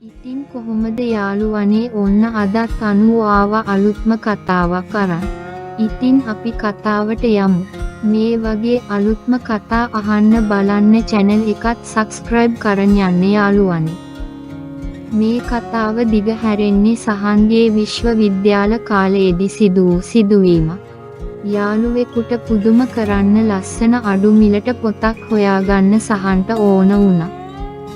ඉතින් කොහොමද යාළුවනේ ඔන්න අදත් අනු ආවා අලුත්ම කතාවක් අරන්. ඉතින් අපි කතාවට යමු. මේ වගේ අලුත්ම කතා අහන්න බලන්න channel එකත් subscribe කරන් යන්න යාළුවනේ. මේ කතාව දිග හැරෙන්නේ සහන්ගේ විශ්වවිද්‍යාල කාලයේදී සිදු වූ සිදුවීමක්. යාළුවෙකුට පුදුම කරන්න ලස්සන අඩු මිලට පොතක් හොයාගන්න සහන්ට ඕන වුණා.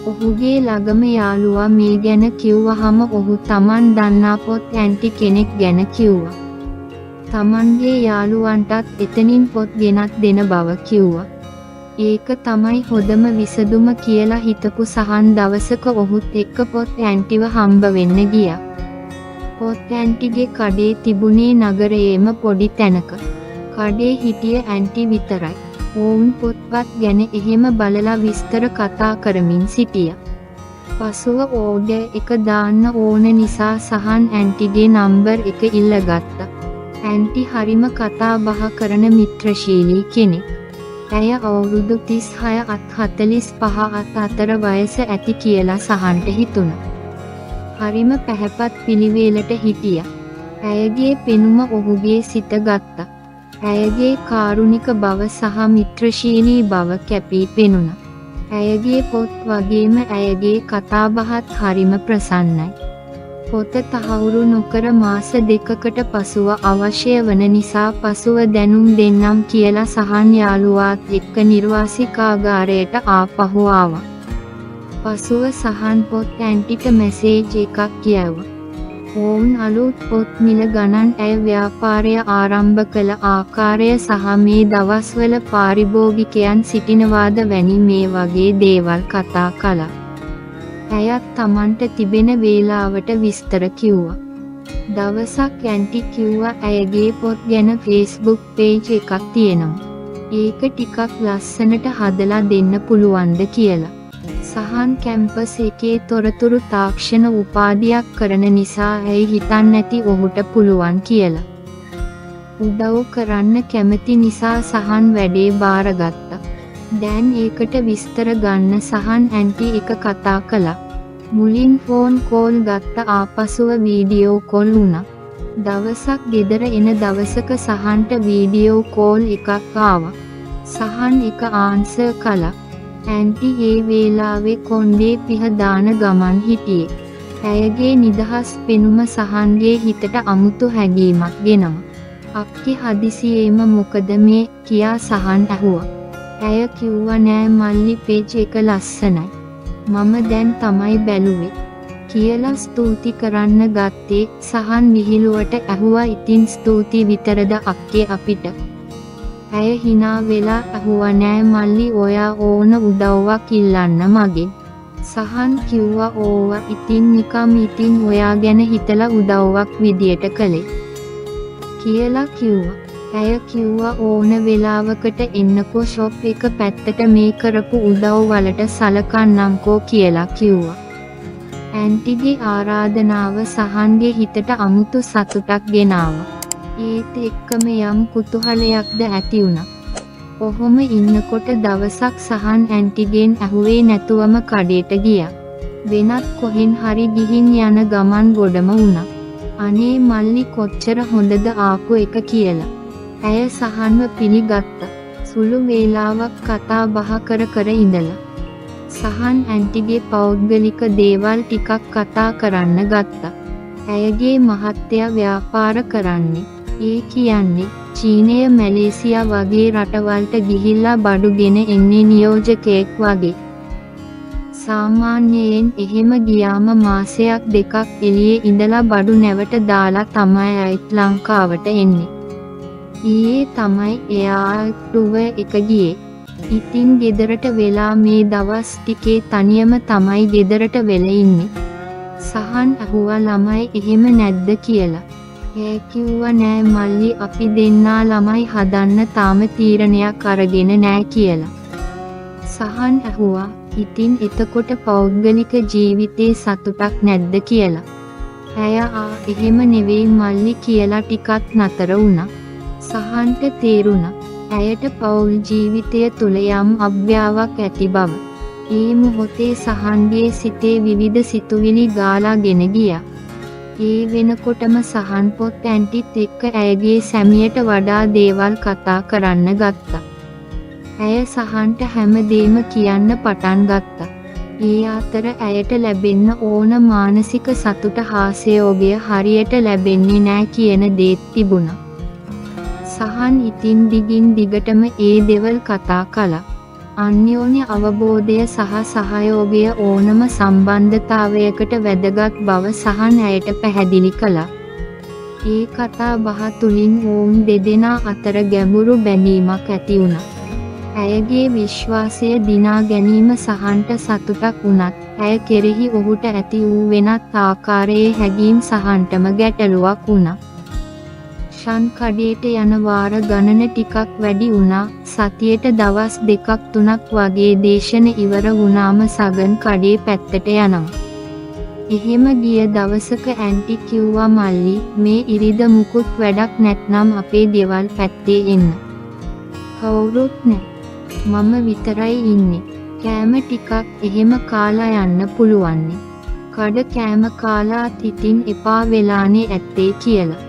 ඔහුගේ ළඟම යාළුවා මේ ගැන කිව්වහම ඔහු Taman දන්නා පොත් ඇන්ටි කෙනෙක් ගැන කිව්වා. Tamanගේ යාළුවන්ටත් එතනින් පොත් ගෙනත් දෙන බව කිව්වා. ඒක තමයි හොඳම විසඳුම කියලා හිතපු සහන් දවසක ඔහුත් එක්ක පොත් ඇන්ටිව හම්බ වෙන්න ගියා. පොත් ඇන්ටිගේ කඩේ තිබුණේ නගරයේම පොඩි තැනක. කඩේ හිටිය ඇන්ටි විතරයි. ඔවුන් පොත්පත් ගැන එහෙම බලලා විස්තර කතා කරමින් සිටියා. පසුව ඕඩර් එක දාන්න ඕන නිසා සහන් ඇන්ටිගේ නම්බර් එක ඉල්ලගත්තා. ඇන්ටි හරිම කතා බහ කරන මිත්‍රශීලී කෙනෙක්. ඇය අවුරුදු 36 අත් 45 අත් අතර වයස ඇති කියලා සහන්ට හිතුණා. හරිම පැහැපත් පිළිවෙලට හිටියා. ඇයගේ පෙනුම ඔහුගේ සිත ගත්තා. ඇයගේ කාරුණික බව සහ මිත්‍රශීලී බව කැපී පෙනුණා. ඇයගේ පොත් වගේම ඇයගේ කතාබහත් හරිම ප්‍රසන්නයි. පොත තහවුරු නොකර මාස දෙකකට පසුව අවශ්‍ය වන නිසා පසුව දැනුම් දෙන්නම් කියලා සහන් යාළුවාත් එක්ක නිර්වාසිකාගාරයට ආපහු ආවා. පසුව සහන් පොත් ඇන්ටිට මැසේජ් එකක් කියවුවා. ඔවුන් අලුත් පොත් මිල ගණන් ඇය ව්‍යාපාරය ආරම්භ කළ ආකාරය සහ මේ දවස්වල පාරිභෝගිකයන් සිටිනවාද වැනි මේ වගේ දේවල් කතා කළා. ඇයත් Tamanට තිබෙන වේලාවට විස්තර කිව්වා. දවසක් ඇන්ටි කිව්වා ඇයගේ පොත් ගැන Facebook page එකක් තියෙනවා. ඒක ටිකක් ලස්සනට හදලා දෙන්න පුළුවන්ද කියලා. සහන් කැම්පස් එකේ තොරතුරු තාක්ෂණ උපාධියක් කරන නිසා ඇයි හිතන්නේ නැති ඔහුට පුළුවන් කියලා. උදව් කරන්න කැමති නිසා සහන් වැඩේ බාරගත්තා. දැන් ඒකට විස්තර ගන්න සහන් ඇන්ටි එක කතා කළා. මුලින් ෆෝන් කෝල් ගත්ත ආපසුව වීඩියෝ කෝල් වුණා. දවසක් ගෙදර එන දවසක සහන්ට වීඩියෝ කෝල් එකක් ආවා. සහන් එක ආන්සර් කළා. ඇන්ටි ඒ වේලාවේ කොණ්ඩේ පිහ දාන ගමන් හිටියේ. ඇයගේ නිදහස් පෙනුම සහන්ගේ හිතට අමුතු හැඟීමක් ගෙනවා. අක්කි හදිසියේම මොකද මේ කියා සහන් ඇහුවා. ඇය කිව්වා නෑ මල්ලි පේජ් එක ලස්සනයි. මම දැන් තමයි බැලුවේ කියලා ස්තුති කරන්න ගත්තේ. සහන් විහිළුවට ඇහුවා ඉතින් ස්තුති විතරද අක්කේ අපිට. ඇය hina වෙලා ඇහුවා නෑ මල්ලි ඔයා ඕන උදව්වක් ඉල්ලන්න මගෙන්. සහන් කිව්වා ඕවා ඉතින් නිකම් ඉතින් ඔයා ගැන හිතලා උදව්වක් විදියට කළේ කියලා කිව්වා. ඇය කිව්වා ඕන වෙලාවකට එන්නකෝ ෂොප් එක පැත්තට මේ කරපු උදව් වලට සලකන්නම්කෝ කියලා කිව්වා. ඇන්ටිගේ ආරාධනාව සහන්ගේ හිතට අමුතු සතුටක් ගෙනාවා. ඒත් එක්කම යම් කුතුහලයක්ද ඇති වුණා. ඔහොම ඉන්නකොට දවසක් සහන් ඇන්ටිගෙන් ඇහුවේ නැතුවම කඩේට ගියා. වෙනත් කොහෙන් හරි ගිහින් යන ගමන් ගොඩම වුණා. අනේ මල්ලි කොච්චර හොඳද ආපු එක කියලා. ඇය සහන්ව පිළිගත්තා. සුළු වේලාවක් කතා බහ කර ඉඳලා සහන් ඇන්ටිගේ පෞද්ගලික දේවල් ටිකක් කතා කරන්න ගත්තා. ඇයගේ මහත්තයා ව්‍යාපාර කරන්නේ. ඒ කියන්නේ චීනය මැලේසියා වගේ රටවල්ට ගිහිල්ලා බඩුගෙන එන්නේ නියෝජකයෙක් වගේ. සාමාන්‍යයෙන් එහෙම ගියාම මාසයක් දෙකක් එළියේ ඉඳලා බඩු නැවට දාලා තමයි ඇයිත් ලංකාවට එන්නේ. ඊයේ තමයි එයා ටුව එක ගියේ. ඉතින් ගෙදරට වෙලා මේ දවස් ටිකේ තනියම තමයි ගෙදරට වෙලා ඉන්නේ. සහන් ඇහුවා ළමයි එහෙම නැද්ද කියලා. ඒ කිව්වා නෑ මල්ලි අපි දෙන්නා ළමයි හදන්න තාම තීරණයක් අරගෙන නෑ කියලා. සහන් ඇහුවා ඉතින් එතකොට පෞද්ගලික ජීවිතේ සතුටක් නැද්ද කියලා. ඇය එහෙම නෙවෙයි මල්ලි කියලා ටිකක් නතර වුණා. සහන්ට තේරුණා ඇයට පෞල් ජීවිතය තුල යම් අභ්‍යාවක් ඇති බව. ඒ මොහොතේ සහන්ගේ සිතේ විවිධ සිතුවිලි ගාලාගෙන ගියා. ඒ වෙනකොටම සහන් පොත් ඇන්ටිත් එක්ක ඇයගේ සැමියට වඩා දේවල් කතා කරන්න ගත්තා. ඇය සහන්ට හැමදේම කියන්න පටන් ගත්තා. ඒ අතර ඇයට ලැබෙන්න ඕන මානසික සතුට හාස්‍යයෝගය හරියට ලැබෙන්නේ නෑ කියන දේත් තිබුණා. සහන් ඉතින් දිගින් දිගටම ඒ දේවල් කතා කළා. අන්‍යෝන්‍ය අවබෝධය සහ සහයෝගය ඕනම සම්බන්ධතාවයකට වැදගත් බව සහන් ඇයට පැහැදිලි කළා. ඒ කතා බහ තුලින් ඔවුන් දෙදෙනා අතර ගැඹුරු බැඳීමක් ඇති වුණා. ඇයගේ විශ්වාසය දිනා ගැනීම සහන්ට සතුටක් වුණත් ඇය කෙරෙහි ඔහුට ඇති වූ වෙනත් ආකාරයේ හැඟීම් සහන්ටම ගැටලුවක් වුණා. ෂන් කඩේට යන වාර ගණන ටිකක් වැඩි වුණා. සතියට දවස් 2-3ක් වගේ දේශන ඉවර වුණාම සගන් කඩේ පැත්තට යනවා. එහෙම ගිය දවසක ඇන්ටි කිව්වා මල්ලි මේ ඉරිද මුකුත් වැඩක් නැත්නම් අපේ ගෙවල් පැත්තේ එන්න. කවුරුත් නෑ. මම විතරයි ඉන්නේ. කෑම ටිකක් එහෙම කාලා යන්න පුළුවන්නේ. කඩ කෑම කාලා තිතින් එපා වෙලානේ ඇත්තේ කියලා.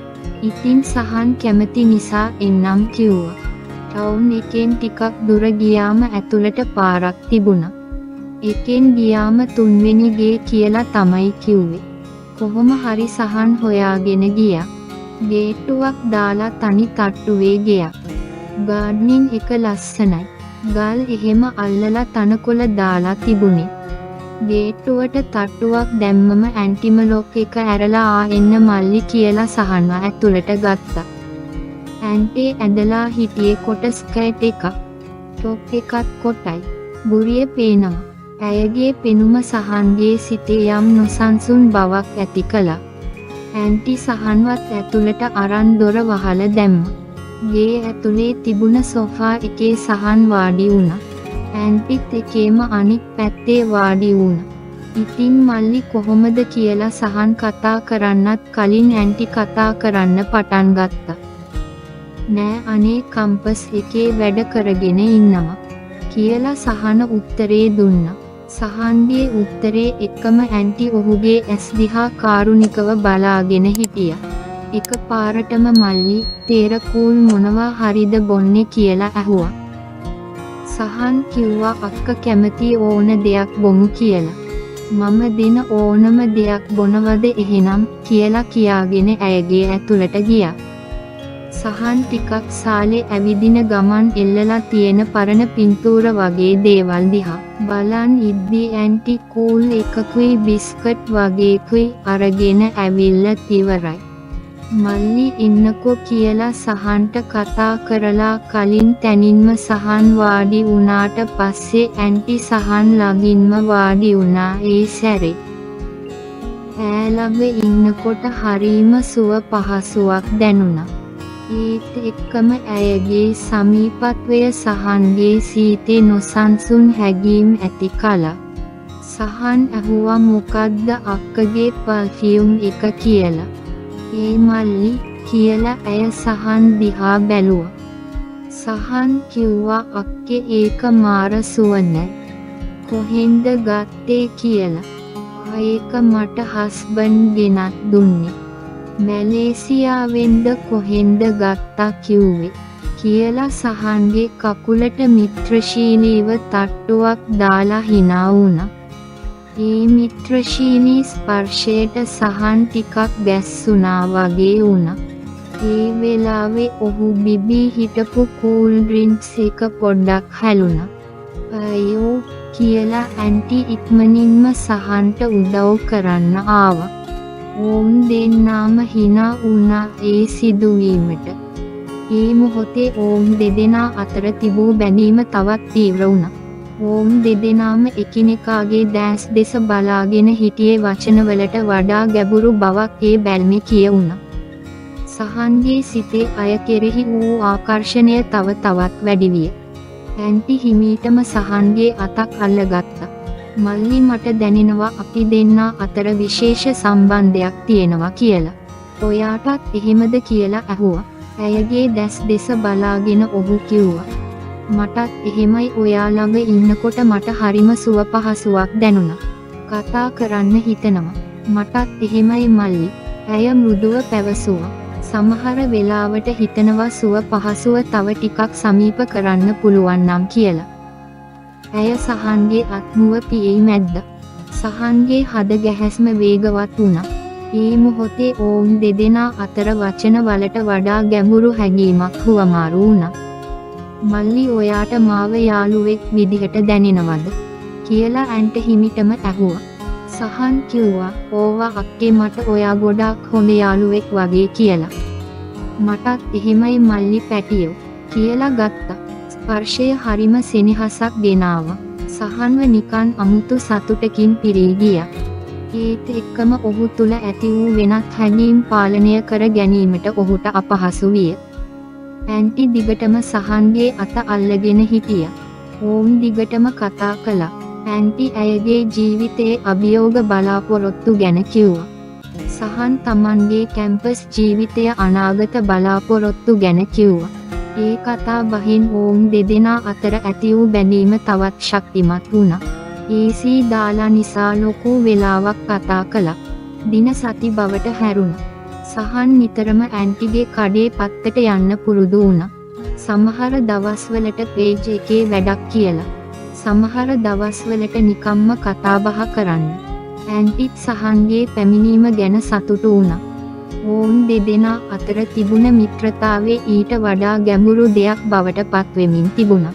ඉතින් සහන් කැමති නිසා එන්නම් කිව්වා. ටවුන් එකෙන් ටිකක් දුර ගියාම ඇතුළට පාරක් තිබුණා. එකෙන් ගියාම 3 වෙනි ගේ කියලා තමයි කිව්වේ. කොහොම හරි සහන් හොයාගෙන ගියා. ගේට්ටුවක් දාලා තනි තට්ටුවේ ගියා. ගාඩ්නින් එක ලස්සනයි. ගල් එහෙම අල්ලලා තනකොළ දාලා තිබුණේ. ගේට්ටුවට තට්ටුවක් දැම්මම ඇන්ටිම ලොක් එක ඇරලා ආ එන්න මල්ලි කියලා සහන්ව ඇතුළට ගත්තා. ඇන්ටි ඇඳලා හිටියේ කොට ස්කර්ට් එකක්. ටොප් එකත් කොටයි. බුරිය පේනවා. ඇයගේ පෙනුම සහන්ගේ සිතේ යම් නොසන්සුන් බවක් ඇති කළා. ඇන්ටි සහන්වත් ඇතුළට අරන් දොර වහලා දැම්මා. ගේ ඇතුලේ තිබුණ සෝෆා එකේ සහන් වාඩි වුණා. ඇන්ටිත් එකේම අනිත් පැත්තේ වාඩි වුණා. ඉතින් මල්ලි කොහොමද කියලා සහන් කතා කරන්නත් කලින් ඇන්ටි කතා කරන්න පටන් ගත්තා. නෑ අනේ කම්පස් එකේ වැඩ කරගෙන ඉන්නවා කියලා සහන උත්තරේ දුන්නා. සහන්ගේ උත්තරේ එකම ඇන්ටි ඔහුගේ ඇස් දිහා කාරුණිකව බලාගෙන හිටියා. එක පාරටම මල්ලි තේරකූල් මොනවා හරිද බොන්නේ කියලා ඇහුවා. සහන් කිව්වා අක්ක කැමති ඕන දෙයක් බොමු කියලා. මම දෙන ඕනම දෙයක් බොනවද එහෙනම් කියලා කියාගෙන ඇයගේ ඇතුළට ගියා. සහන් ටිකක් සාලේ ඇවිදින ගමන් එල්ලලා තියෙන පරණ පින්තූර වගේ දේවල් දිහා බලන් ඉද්දී ඇන්ටි කූල් එකකුයි බිස්කට් වගේකුයි අරගෙන ඇවිල්ලා ඉවරයි. මල්ලි ඉන්නකෝ කියලා සහන්ට කතා කරලා කලින් තැනින්ම සහන් වාඩි වුණාට පස්සේ ඇන්ටි සහන් ළඟින්ම වාඩි වුණා ඒ සැරේ. ඈ ළඟ ඉන්නකොට හරීම සුව පහසුවක් දැනුණා. ඒත් එක්කම ඇයගේ සමීපත්වය සහන්ගේ සීතේ නොසන්සුන් හැඟීම් ඇති කළා. සහන් ඇහුවා මොකද්ද අක්කගේ පර්ෆියුම් එක කියලා. ඒ මල්ලි කියලා ඇය සහන් දිහා බැලුවා. සහන් කිව්වා අක්කේ ඒක මාර සුවඳ. කොහෙන්ද ගත්තේ කියලා. ඒක මට හස්බන්ඩ් ගෙනත් දුන්නේ. මැලේසියාවෙන්ද කොහෙන්ද ගත්තා කිව්වේ කියලා සහන්ගේ කකුලට මිත්‍රශීලීව තට්ටුවක් දාලා hina වුණා. ඒ මිත්‍රශීලී ස්පර්ශයට සහන් ටිකක් ගැස්සුණා වගේ වුණා. ඒ වෙලාවේ ඔහු බිබී හිටපු කූල් ඩ්‍රින්ක්ස් එක පොඩ්ඩක් හැලුණා. අයියෝ කියලා ඇන්ටි ඉක්මනින්ම සහන්ට උදව් කරන්න ආවා. ඕම් දෙන්නාම hina වුණා ඒ සිදුවීමට. ඒ මොහොතේ ඕම් දෙදෙනා අතර තිබූ බැඳීම තවත් තීව්‍ර වුණා. ඕම් දෙදෙනාම එකිනෙකාගේ දැස් දෙස බලාගෙන හිටියේ වචනවලට වඩා ගැඹුරු බවක් ඒ බැල්මේ කියවුණා. සහන්ගේ සිතේ අය කෙරෙහි වූ ආකර්ෂණය තව තවත් වැඩි විය. ඇන්ටි හිමීටම සහන්ගේ අතක් අල්ලගත්තා. මල්ලි මට දැනෙනවා අපි දෙන්නා අතර විශේෂ සම්බන්ධයක් තියෙනවා කියලා. ඔයාටත් එහෙමද කියලා ඇහුවා. ඇයගේ දැස් දෙස බලාගෙන ඔහු කිව්වා. මටත් එහෙමයි ඔයා ළඟ ඉන්නකොට මට හරිම සුව පහසුවක් දැනුණා. කතා කරන්න හිතෙනවා. මටත් එහෙමයි මල්ලි. ඇය මෘදුව පැවසුවා. සමහර වෙලාවට හිතනවා සුව පහසුව තව ටිකක් සමීප කරන්න පුළුවන් නම් කියලා. ඇය සහන්ගේ අත්මුව පියයි මැද්ද. සහන්ගේ හද ගැහැස්ම වේගවත් වුණා. ඒ මොහොතේ ඔවුන් දෙදෙනා අතර වචන වලට වඩා ගැඹුරු හැඟීමක් හුවමාරු වුණා. මල්ලි ඔයාට මාව යාළුවෙක් විදිහට දැනෙනවද? කියලා ඇන්ට හිමිටම ඇහුවා. සහන් කිව්වා ඕවා අක්කේ මට ඔයා ගොඩාක් හොඳ යාළුවෙක් වගේ කියලා. මටත් එහෙමයි මල්ලි පැටියෝ කියලා ගත්තා. ස්පර්ශය හරිම සෙනෙහසක් ගෙනාවා. සහන්ව නිකන් අමුතු සතුටකින් පිරී ගියා. ඒත් එක්කම ඔහු තුල ඇති වූ වෙනත් හැඟීම් පාලනය කර ගැනීමට ඔහුට අපහසු විය. ඇන්ටි දිගටම සහන්ගේ අත අල්ලගෙන හිටියා. ඕම් දිගටම කතා කළා. ඇන්ටි ඇයගේ ජීවිතයේ අභියෝග බලාපොරොත්තු ගැන කිව්වා. සහන් තමන්ගේ කැම්පස් ජීවිතය අනාගත බලාපොරොත්තු ගැන කිව්වා. ඒ කතා බහින් ඕම් දෙදෙනා අතර ඇති වූ බැඳීම තවත් ශක්තිමත් වුණා. AC දාලා නිසා ලොකු වෙලාවක් කතා කළා. දින සති බවට හැරුණා. සහන් නිතරම ඇන්ටිගේ කඩේ පත්තට යන්න පුරුදු වුණා. සමහර දවස්වලට පේජ් එකේ වැඩක් කියලා. සමහර දවස්වලට නිකම්ම කතා බහ කරන්න. ඇන්ටිත් සහන්ගේ පැමිණීම ගැන සතුටු වුණා. ඕන් දෙදෙනා අතර තිබුණ මිත්‍රතාවය ඊට වඩා ගැඹුරු දෙයක් බවට පත්වෙමින් තිබුණා.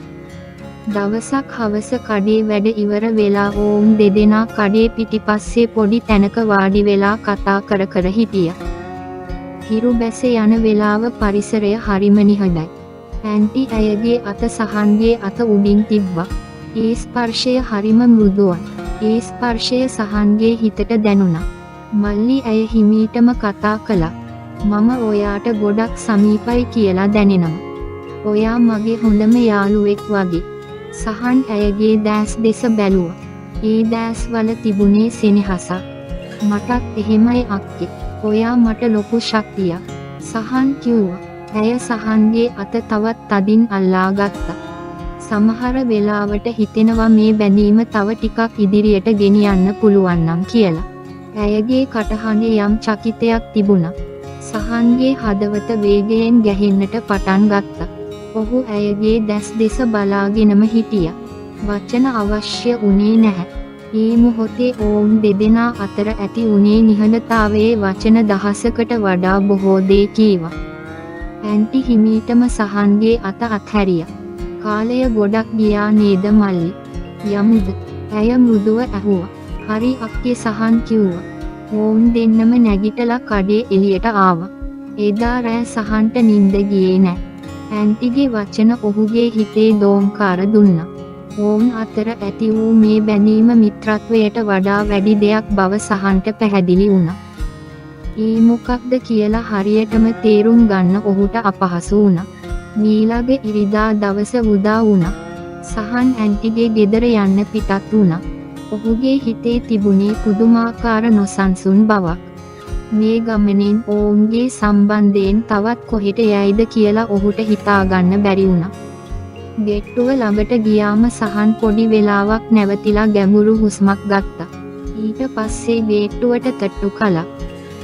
දවසක් හවස කඩේ වැඩ ඉවර වෙලා ඕන් දෙදෙනා කඩේ පිටිපස්සේ පොඩි තැනක වාඩි වෙලා කතා කර කර හිටියා. හිරු බැස යන වෙලාව පරිසරය හරිම නිහඬයි. ඇන්ටි ඇයගේ අත සහන්ගේ අත උඩින් තිබ්බා. ඒ ස්පර්ශය හරිම මෘදුවයි. ඒ ස්පර්ශය සහන්ගේ හිතට දැනුණා. මල්ලි ඇය හිමීටම කතා කළා. මම ඔයාට ගොඩක් සමීපයි කියලා දැනෙනවා. ඔයා මගේ හොඳම යාළුවෙක් වගේ. සහන් ඇයගේ දැස් දෙස බැලුවා. ඒ දැස් වල තිබුණේ සෙනෙහසක්. මටත් එහෙමයි අක්කේ. ඔයා මට ලොකු ශක්තියක්. සහන් කිව්වා. ඇය සහන්ගේ අත තවත් තදින් අල්ලා ගත්තා. සමහර වෙලාවට හිතෙනවා මේ බැඳීම තව ටිකක් ඉදිරියට ගෙනියන්න පුළුවන් නම් කියලා. ඇයගේ කටහඬේ යම් චකිතයක් තිබුණා. සහන්ගේ හදවත වේගයෙන් ගැහෙන්නට පටන් ගත්තා. ඔහු ඇයගේ දැස් දෙස බලාගෙනම හිටියා. වචන අවශ්‍ය වුණේ නැහැ. ඒ මොහොතේ ඔවුන් දෙදෙනා අතර ඇති වුණේ නිහඬතාවයේ වචන දහසකට වඩා බොහෝ දේ කීවා. ඇන්ටි හිමීටම සහන්ගේ අත අත්හැරියා. කාලය ගොඩක් ගියා නේද මල්ලි? යමුද? ඇය මෘදුව ඇහුවා. හරි අක්කේ සහන් කිව්වා. ඕන් දෙන්නම නැගිටලා කඩේ එළියට ආවා. එදා රෑ සහන්ට නිින්ද ගියේ නැහැ. ඇන්ටිගේ වචන ඔහුගේ හිතේ දෝංකාර දුන්නා. ඕන් අතර ඇති වූ මේ බැඳීම මිත්‍රත්වයට වඩා වැඩි දෙයක් බව සහන්ට පැහැදිලි වුණා. ඒ මොකක්ද කියලා හරියටම තේරුම් ගන්න ඔහුට අපහසු වුණා. මීළඟ ඉරිදා දවස උදා වුණා. සහන් ඇන්ටිගේ ගෙදර යන්න පිටත් වුණා. ඔහුගේ හිතේ තිබුණේ පුදුමාකාර නොසන්සුන් බවක්. මේ ගමනින් ඔවුන්ගේ සම්බන්ධයෙන් තවත් කොහෙට යයිද කියලා ඔහුට හිතාගන්න බැරි වුණා. ගෙට්ටුව ළඟට ගියාම සහන් පොඩි වෙලාවක් නැවතිලා ගැඹුරු හුස්මක් ගත්තා. ඊට පස්සේ ගේට්ටුවට තට්ටු කළා.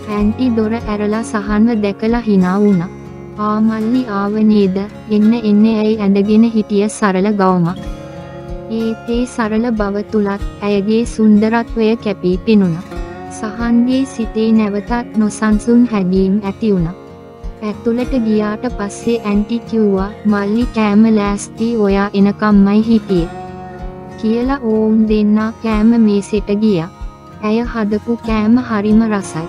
ඇන්ටි දොර ඇරලා සහන්ව දැකලා hina වුණා. "ආ මල්ලි ආව නේද? එන්න එන්න" ඇයි ඇඳගෙන හිටිය සරල ගවුමක්. ඒ සරල බව තුලත් ඇයගේ සුන්දරත්වය කැපී පෙනුණා. සහන්ගේ සිතේ නැවතත් නොසන්සුන් හැඟීම් ඇති වුණා. ඇතුළට ගියාට පස්සේ ඇන්ටි කිව්වා "මල්ලි කෑම ලෑස්ති ඔයා එනකම්මයි හිටියේ" කියලා. ඕම් දෙන්නා කෑම මේසෙට ගියා. ඇය හදපු කෑම හරිම රසයි.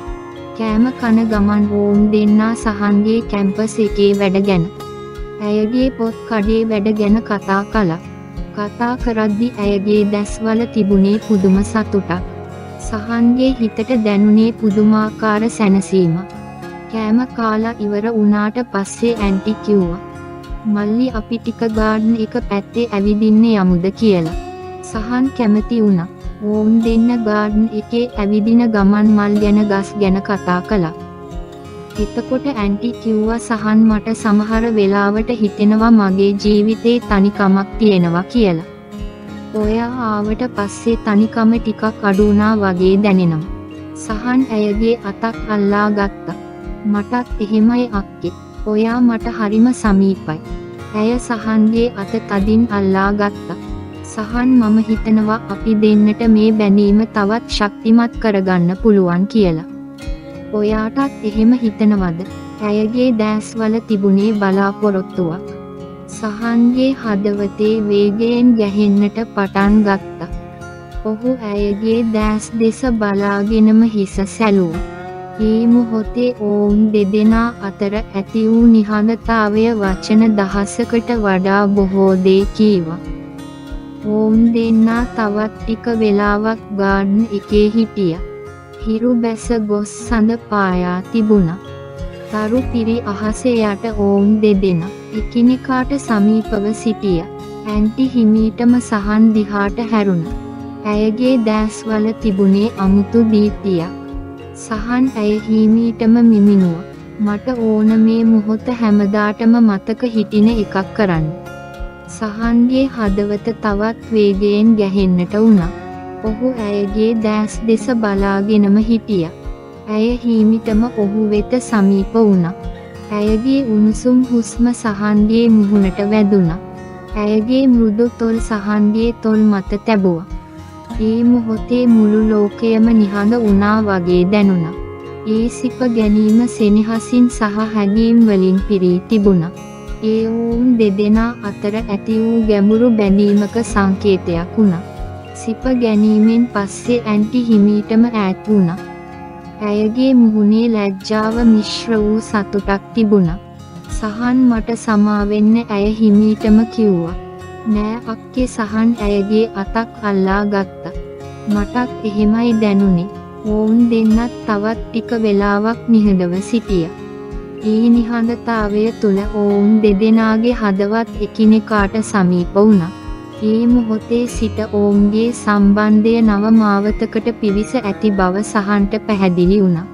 කෑම කන ගමන් ඕම් දෙන්නා සහන්ගේ කැම්පස් එකේ වැඩ ගැන, ඇයගේ පොත් කඩේ වැඩ ගැන කතා කළා. කතා කරද්දි ඇයගේ දැස්වල තිබුණේ පුදුම සතුටක්. සහන්ගේ හිතට දැනුනේ පුදුමාකාර සැනසීමක්. කෑම කාලා ඉවර වුණාට පස්සේ ඇන්ටි කිව්වා "මල්ලි අපි ටික ගාඩන් එක පැත්තේ ඇවිදින්න යමුද" කියලා. සහන් කැමති වුණා. ඕම් දෙන්න ගාඩන් එකේ ඇවිදින ගමන් මල් ගැන ගස් ගැන කතා කළා. එතකොට ඇන්ටි කිව්වා සහන් මට සමහර වෙලාවට හිතෙනවා මගේ ජීවිතේ තනිකමක් තියෙනවා කියලා. ඔයා ආවට පස්සේ තනිකම ටිකක් අඩු වුණා වගේ දැනෙනවා. සහන් ඇයගේ අතක් අල්ලා ගත්තා. මටත් එහෙමයි අක්කේ. ඔයා මට හරිම සමීපයි. ඇය සහන්ගේ අත තදින් අල්ලා ගත්තා. සහන් මම හිතනවා අපි දෙන්නට මේ බැඳීම තවත් ශක්තිමත් කරගන්න පුළුවන් කියලා. ඔයාටත් එහෙම හිතනවද? ඇයගේ දැස්වල තිබුණේ බලාපොරොත්තුවක්. සහන්ගේ හදවතේ වේගයෙන් ගැහෙන්නට පටන් ගත්තා. ඔහු ඇයගේ දැස් දෙස බලාගෙනම හිස සැලුවා. ඒ මොහොතේ ඔවුන් දෙදෙනා අතර ඇති වූ නිහඬතාවය වචන දහසකට වඩා බොහෝ දේ කීවා. ඔවුන් දෙන්නා තවත් ටික වෙලාවක් ගාඩන් එකේ හිටියා. හිරු බැස ගොස් සඳ පායා තිබුණා. තරු පිරි අහස යට ඔවුන් දෙදෙනා එකිනෙකාට සමීපව සිටියා. ඇන්ටි හිමීටම සහන් දිහාට හැරුණා. ඇයගේ දැස්වල තිබුණේ අමුතු දීප්තියක්. සහන් ඇය හිමීටම මිමිනුවා. මට ඕන මේ මොහොත හැමදාටම මතක හිටින එකක් කරන්න. සහන්ගේ හදවත තවත් වේගයෙන් ගැහෙන්නට වුණා. ඔහු ඇයගේ දැස් දෙස බලාගෙනම හිටියා. ඇය හිමිටම ඔහු වෙත සමීප වුණා. ඇයගේ උණුසුම් හුස්ම සහන්ගේ මුහුණට වැදුණා. ඇයගේ මෘදු තොල් සහන්ගේ තොල් මත තැබුවා. ඒ මොහොතේ මුළු ලෝකයම නිහඬ වුණා වගේ දැනුණා. ඒ සිප ගැනීම සෙනෙහසින් සහ හැඟීම් වලින් පිරී තිබුණා. ඒ වුන් දෙදෙනා අතර ඇති වූ ගැඹුරු බැඳීමක සංකේතයක් වුණා. සිප ගැනීමෙන් පස්සේ ඇන්ටි හිමීටම ඈත් වුණා. ඇයගේ මුහුණේ ලැජ්ජාව මිශ්‍ර වූ සතුටක් තිබුණා. සහන් මට සමාවෙන්න ඇය හිමීටම කිව්වා. නෑ අක්කේ සහන් ඇයගේ අතක් අල්ලා ගත්තා. මටත් එහෙමයි දැනුනේ. ඔවුන් දෙන්නත් තවත් ටික වෙලාවක් නිහඬව සිටියා. ඒ නිහඬතාවය තුළ ඔවුන් දෙදෙනාගේ හදවත් එකිනෙකාට සමීප වුණා. ඒ මොහොතේ සිට ඔවුන්ගේ සම්බන්ධය නව මාවතකට පිවිස ඇති බව සහන්ට පැහැදිලි වුණා.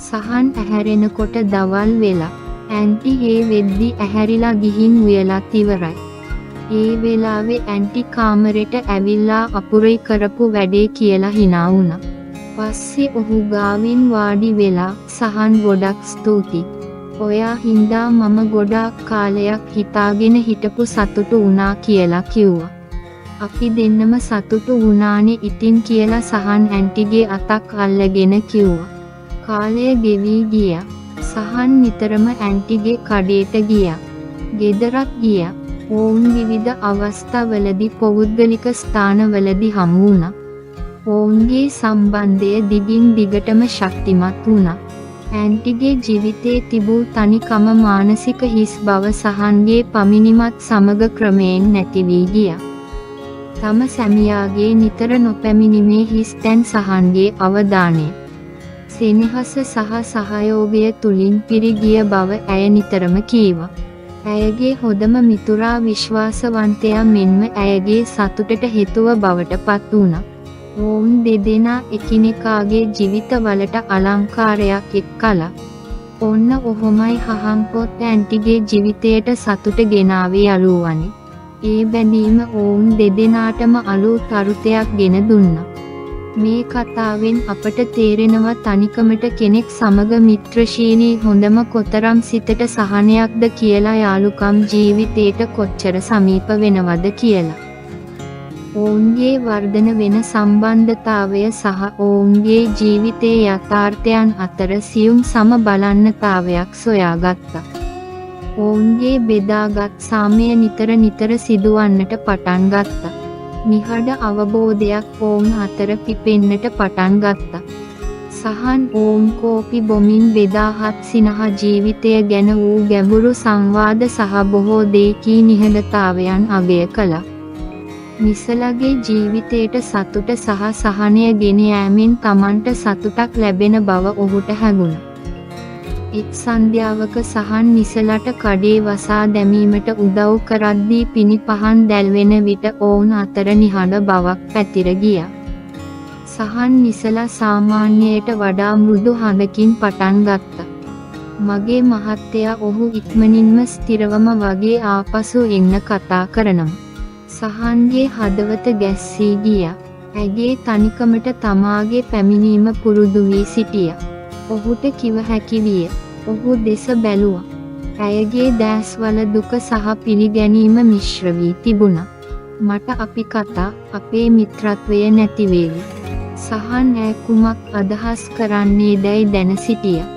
සහන් ඇහැරෙනකොට දවල් වෙලා. ඇන්ටි හේ වෙද්දි ඇහැරිලා ගිහින් උයලත් ඉවරයි. ඒ වෙලාවේ ඇන්ටි කාමරෙට ඇවිල්ලා අපුරේ කරපු වැඩේ කියලා hina වුණා. පස්සේ ඔහු ගාවින් වාඩි වෙලා සහන් ගොඩක් ස්තුතියි. ඔයා හින්දා මම ගොඩාක් කාලයක් හිතාගෙන හිටපු සතුටු වුණා කියලා කිව්වා. අපි දෙන්නම සතුටු වුණානේ ඉතින් කියලා සහන් ඇන්ටිගේ අතක් අල්ලගෙන කිව්වා. කාලය ගෙවී ගියා. සහන් නිතරම ඇන්ටිගේ කඩේට ගියා. ගෙදරත් ගියා. ඔවුන් විවිධ අවස්ථාවලදී පෞද්ගලික ස්ථානවලදී හමු වුණා. ඔවුන්ගේ සම්බන්ධය දිගින් දිගටම ශක්තිමත් වුණා. ඇන්ටිගේ ජීවිතේ තිබූ තනිකම මානසික හිස් බව සහන්ගේ පමිනිමත් සමග ක්‍රමයෙන් නැති වී ගියා. තම සැමියාගේ නිතර නොපැමිණීමේ හිස් තැන් සහන්ගේ අවධානය සෙනෙහස සහ සහයෝගය තුලින් පිරී ගිය බව ඇය නිතරම කීවා. ඇයගේ හොඳම මිතුරා විශ්වාසවන්තයා මෙන්ම ඇයගේ සතුටට හේතුව බවට පත් වුණා. ඔවුන් දෙදෙනා එකිනෙකාගේ ජීවිතවලට අලංකාරයක් එක්කලා. ඔන්න ඔහොමයි හහන් පොත් ඇන්ටිගේ ජීවිතයට සතුට ගෙනාවේ යාළුවනි. ඒ බැඳීම ඔවුන් දෙදෙනාටම අලුත් අරුතයක් ගෙන දුන්නා. මේ කතාවෙන් අපට තේරෙනවා තනිකමට කෙනෙක් සමග මිත්‍රශීලී හොඳම කොතරම් සිතට සහනයක්ද කියලා. යාළුකම් ජීවිතේට කොච්චර සමීප වෙනවද කියලා. ඔවුන්ගේ වර්ධන වෙන සම්බන්ධතාවය සහ ඔවුන්ගේ ජීවිතයේ යථාර්ථයන් අතර සියුම් සම බලන්නතාවයක් සොයාගත්තා. ඔවුන්ගේ බෙදාගත් සාමය නිතර සිදුවන්නට පටන් ගත්තා. නිහඬ අවබෝධයක් ඔවුන් අතර පිපෙන්නට පටන් ගත්තා. සහන් ඔවුන් කෝපි බොමින් බෙදාහත් සිනහ ජීවිතය ගැන වූ ගැඹුරු සංවාද සහ බොහෝ දේකී නිහඬතාවයන් අගය කළා. නිසලගේ ජීවිතයට සතුට සහ සහනය ගෙන යාමෙන් Tamanට සතුටක් ලැබෙන බව ඔහුට හැඟුණා. එක් සන්ධ්‍යාවක සහන් නිසලට කඩේ වසා දැමීමට උදව් කරද්දී පිණි පහන් දැල්වෙන විට ඔවුන් අතර නිහඬ බවක් පැතිර ගියා. සහන් නිසලා සාමාන්‍යයට වඩා මෘදු හඬකින් පටන් ගත්තා. මගේ මහත්තයා ඔහු ඉක්මනින්ම ස්ථිරවම වගේ ආපසු එන්න කතා කරනවා. සහන්ගේ හදවත ගැස්සී ගියා. ඇගේ තනිකමට තමාගේ පැමිණීම පුරුදු වී සිටියා. ඔහුට කිව හැකි විය. ඔහු දෙස බැලුවා. ඇයගේ දැස්වල දුක සහ පිළිගැනීම මිශ්‍ර වී තිබුණා. මට අපි කතා අපේ මිත්‍රත්වය නැති වේවි. සහන් ඈ කුමක් අදහස් කරන්නේ දැයි දැන සිටියා.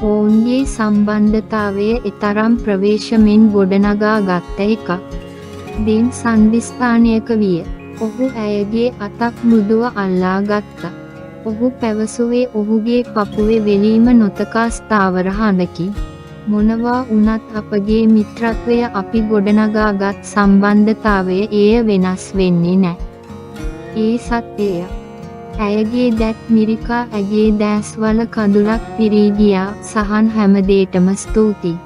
ඔවුන්ගේ සම්බන්ධතාවය එතරම් ප්‍රවේශමෙන් ගොඩනගා ගත්ත එකක්. දෙන් සන්ධිස්ථානයක විය. ඔහු ඇයගේ අතක් මෘදුව අල්ලා ගත්තා. ඔහු පැවසුවේ ඔහුගේ පපුවේ වෙලීම නොතකා ස්ථාවර හඬකි. මොනවා වුණත් අපගේ මිත්‍රත්වය අපි ගොඩනගාගත් සම්බන්ධතාවය එය වෙනස් වෙන්නේ නැහැ. ඒ සත්‍යය. ඇයගේ දැත් මිරිකා ඇගේ දැස්වල කඳුලක් පිරී ගියා. සහන් හැමදේටම ස්තුතියි.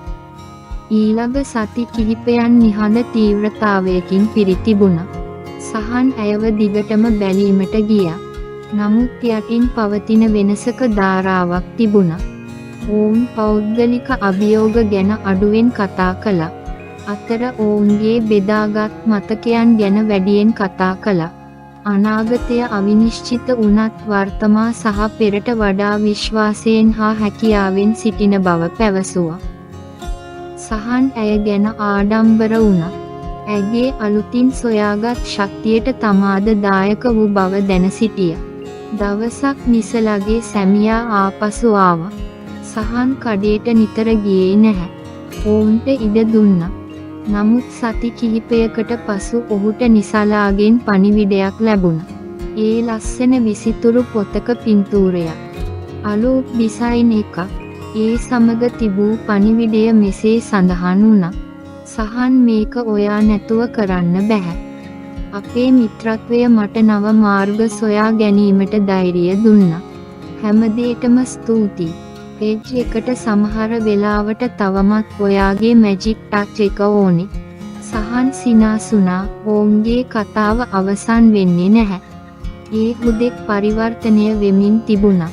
ඊළඟ සති කිහිපයන් නිහඬ තීව්‍රතාවයකින් පිරි තිබුණා. සහන් ඇයව දිගටම බැලීමට ගියා. නමුත් යටින් පවතින වෙනසක ධාරාවක් තිබුණා. ඔවුන් පෞද්ගලික අභියෝග ගැන අඩුවෙන් කතා කළා. අතර ඔවුන්ගේ බෙදාගත් මතකයන් ගැන වැඩියෙන් කතා කළා. අනාගතය අවිනිශ්චිත වුණත් වර්තමා සහ පෙරට වඩා විශ්වාසයෙන් හා හැකියාවෙන් සිටින බව පැවසුවා. සහන් ඇය ගැන ආඩම්බර වුණා. ඇගේ අලුතින් සොයාගත් ශක්තියට තමාද දායක වූ බව දැන සිටියා. දවසක් නිසලගේ සැමියා ආපසු ආවා. සහන් කඩේට නිතර ගියේ නැහැ. ඔවුන්ට ඉඩ දුන්නා. නමුත් සති කිහිපයකට පසු ඔහුට නිසලාගෙන් පණිවිඩයක් ලැබුණා. ඒ ලස්සන විසිතුරු පොතක පින්තූරයක්. අලුත් ඩිසයින් එකක්. ඒ සමග තිබූ පණිවිඩය මෙසේ සඳහන් වුණා. සහන් මේක ඔයා නැතුව කරන්න බැහැ. අපේ මිත්‍රත්වය මට නව මාර්ග සොයා ගැනීමට ධෛර්යය දුන්නා. හැමදේටම ස්තුතියි. පේජ් එකට සමහර වෙලාවට තවමත් ඔයාගේ මැජික් ටච් එක ඕනේ. සහන් සිනාසුනා. ඔවුන්ගේ කතාව අවසන් වෙන්නේ නැහැ. ඒ හුදෙක් පරිවර්තනය වෙමින් තිබුණා.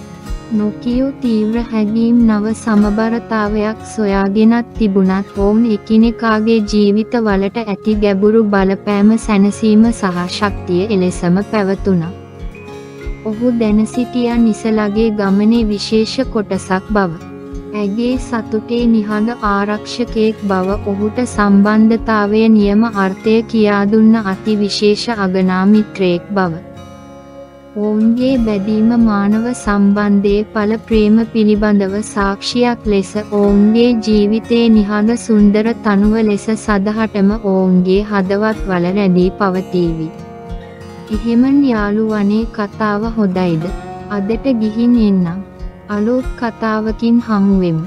නොකියූ තීව්‍ර හැඟීම් නව සමබරතාවයක් සොයාගෙනත් තිබුණත් ඔවුන් එකිනෙකාගේ ජීවිතවලට ඇති ගැඹුරු බලපෑම සැනසීම සහ ශක්තිය එලෙසම පැවතුණා. ඔහු දැන සිටියා නිසලගේ ගමනේ විශේෂ කොටසක් බව. ඇගේ සතුටේ නිහඬ ආරක්ෂකයෙක් බව ඔහුට සම්බන්ධතාවය නියම අර්ථය කියා දුන්න අති විශේෂ අගනා මිත්‍රයෙක් බව. ඔවුන්ගේ බැදීම මානව සම්බන්ධයේ පළ ප්‍රේම පිළිබඳව සාක්ෂියක් ලෙස ඔවුන්ගේ ජීවිතයේ නිහඬ සුන්දර තනුව ලෙස සදහටම ඔවුන්ගේ හදවත්වල රැඳී පවතීවි. එහෙමන් යාළුවනේ කතාව හොඳයිද? අදට ගිහින් එන්නම්. අලුත් කතාවකින් හමු වෙමු.